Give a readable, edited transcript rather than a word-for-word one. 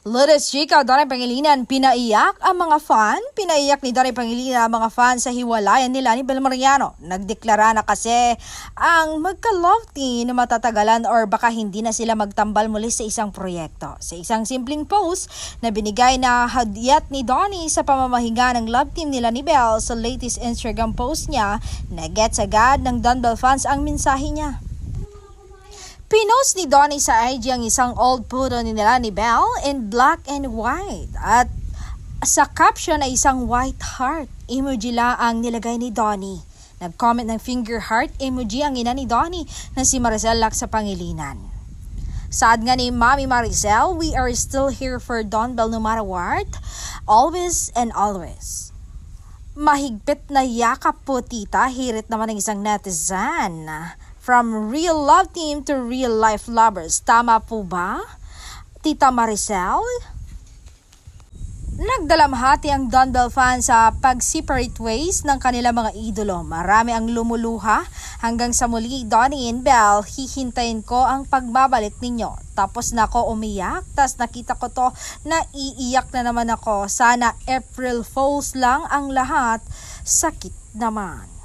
Lourdes Chica, Donay Pangilinan, pinaiyak ang mga fan. Pinaiyak ni Donay Pangilinan ang mga fan sa hiwalayan nila ni Bel Mariano. Nagdeklara na kasi ang magka-love team na matatagalan or baka hindi na sila magtambal muli sa isang proyekto. Sa isang simpleng post na binigay na hadyat ni Donnie sa pamamahinga ng love team nila ni Bel sa latest Instagram post niya, na-gets agad ng Don Bell fans ang mensahe niya. Pinost ni Donnie sa IG ang isang old photo nila ni Belle in black and white at sa caption ay isang white heart emoji lang ang nilagay ni Donnie. Nag-comment ng finger heart emoji ang ina ni Donnie na si Maricel Lac sa Pangilinan. Saad nga ni Mami Maricel, "We are still here for Don Bell no matter what, always and always." Mahigpit na yakap po tita, hirit naman ng isang netizen. From real love team to real life lovers. Tama po ba, Tita Maricel? Nagdalamhati ang Don Bell fans sa pag-separate ways ng kanilang mga idolo. Marami ang lumuluha. Hanggang sa muli, Donnie and Belle, hihintayin ko ang pagbabalik ninyo. Tapos na ako umiyak, tas nakita ko to na iiyak na naman ako. Sana April Fools lang ang lahat. Sakit naman.